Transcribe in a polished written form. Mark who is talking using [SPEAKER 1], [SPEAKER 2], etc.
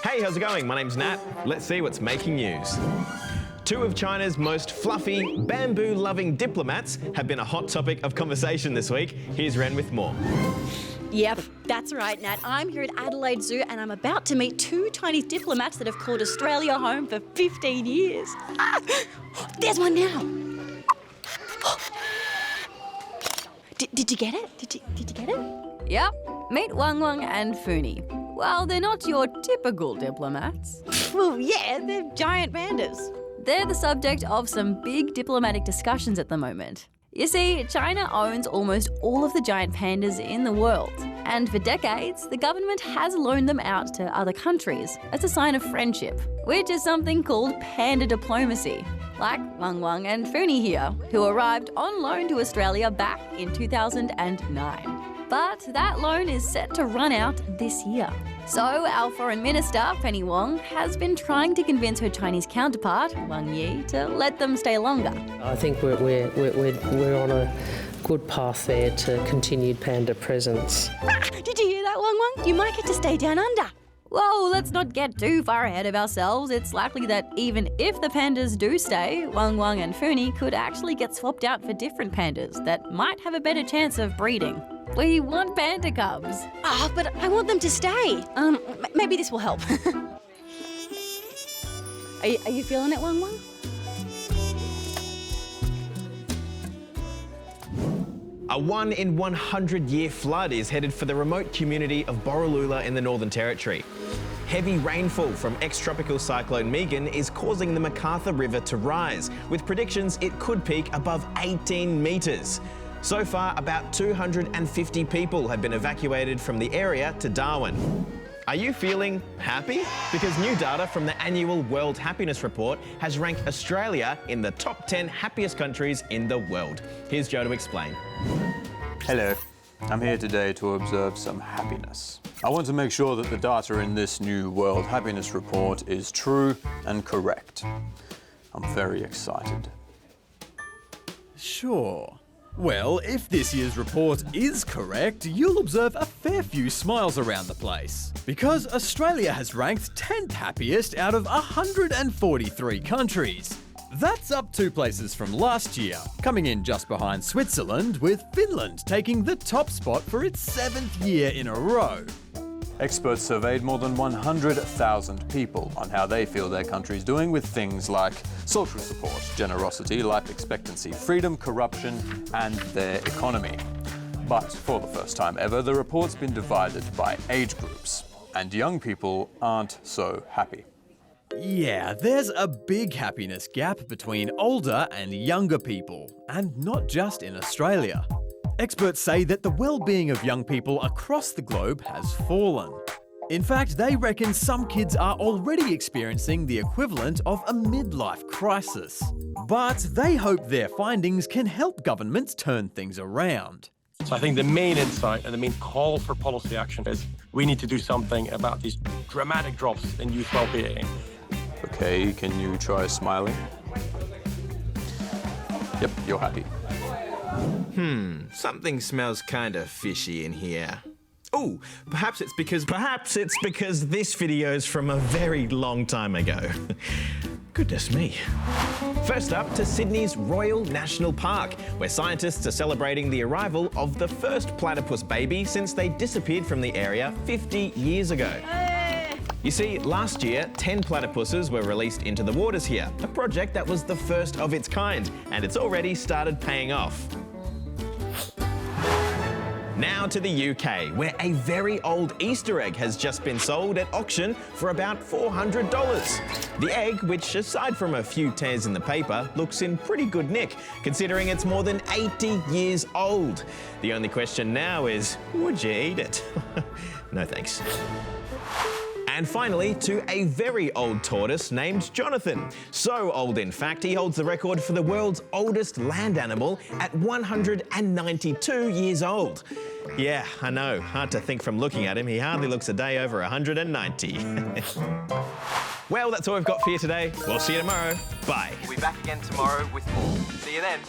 [SPEAKER 1] Hey, how's it going? My name's Nat. Let's see what's making news. Two of China's most fluffy, bamboo-loving diplomats have been a hot topic of conversation this week. Here's Ren with more.
[SPEAKER 2] Yep, that's right, Nat. I'm here at Adelaide Zoo and I'm about to meet two Chinese diplomats that have called Australia home for 15 years. Ah, there's one now. Did you get it? Did you get it?
[SPEAKER 3] Yep, meet Wang and Funi. Well, they're not your typical diplomats.
[SPEAKER 2] Well, yeah, they're giant pandas.
[SPEAKER 3] They're the subject of some big diplomatic discussions at the moment. You see, China owns almost all of the giant pandas in the world. And for decades, the government has loaned them out to other countries as a sign of friendship, which is something called panda diplomacy, like Wang and Funi here, who arrived on loan to Australia back in 2009. But that loan is set to run out this year. So our Foreign Minister Penny Wong has been trying to convince her Chinese counterpart, Wang Yi, to let them stay longer.
[SPEAKER 4] I think we're on a good path there to continued panda presence.
[SPEAKER 2] Did you hear that, Wang? You might get to stay down under.
[SPEAKER 3] Whoa, let's not get too far ahead of ourselves. It's likely that even if the pandas do stay, Wang and Funi could actually get swapped out for different pandas that might have a better chance of breeding. We want panda cubs.
[SPEAKER 2] But I want them to stay. Maybe this will help. Are you feeling it, Wang?
[SPEAKER 1] A 1 in 100-year flood is headed for the remote community of Borroloola in the Northern Territory. Heavy rainfall from ex-tropical cyclone Megan is causing the MacArthur River to rise, with predictions it could peak above 18 metres. So far, about 250 people have been evacuated from the area to Darwin. Are you feeling happy? Because new data from the annual World Happiness Report has ranked Australia in the top 10 happiest countries in the world. Here's Joe to explain.
[SPEAKER 5] Hello. I'm here today to observe some happiness. I want to make sure that the data in this new World Happiness Report is true and correct. I'm very excited.
[SPEAKER 6] Sure. Well, if this year's report is correct, you'll observe a fair few smiles around the place. Because Australia has ranked 10th happiest out of 143 countries. That's up 2 places from last year, coming in just behind Switzerland, with Finland taking the top spot for its 7th year in a row.
[SPEAKER 5] Experts surveyed more than 100,000 people on how they feel their country's doing with things like social support, generosity, life expectancy, freedom, corruption, and their economy. But for the first time ever, the report's been divided by age groups, and young people aren't so happy.
[SPEAKER 6] Yeah, there's a big happiness gap between older and younger people, and not just in Australia. Experts say that the well-being of young people across the globe has fallen. In fact, they reckon some kids are already experiencing the equivalent of a midlife crisis. But they hope their findings can help governments turn things around.
[SPEAKER 7] So I think the main insight and the main call for policy action is we need to do something about these dramatic drops in youth well-being.
[SPEAKER 5] Okay, can you try smiling? Yep, you're happy.
[SPEAKER 1] Something smells kind of fishy in here. Oh, perhaps it's because this video's from a very long time ago. Goodness me. First up to Sydney's Royal National Park, where scientists are celebrating the arrival of the first platypus baby since they disappeared from the area 50 years ago. You see, last year, 10 platypuses were released into the waters here, a project that was the first of its kind, and it's already started paying off. Now to the UK, where a very old Easter egg has just been sold at auction for about $400. The egg, which aside from a few tears in the paper, looks in pretty good nick, considering it's more than 80 years old. The only question now is, would you eat it? No thanks. And finally, to a very old tortoise named Jonathan. So old, in fact, he holds the record for the world's oldest land animal at 192 years old. Yeah, I know, hard to think from looking at him. He hardly looks a day over 190. Well, that's all we've got for you today. We'll see you tomorrow. Bye.
[SPEAKER 8] We'll be back again tomorrow with more. See you then.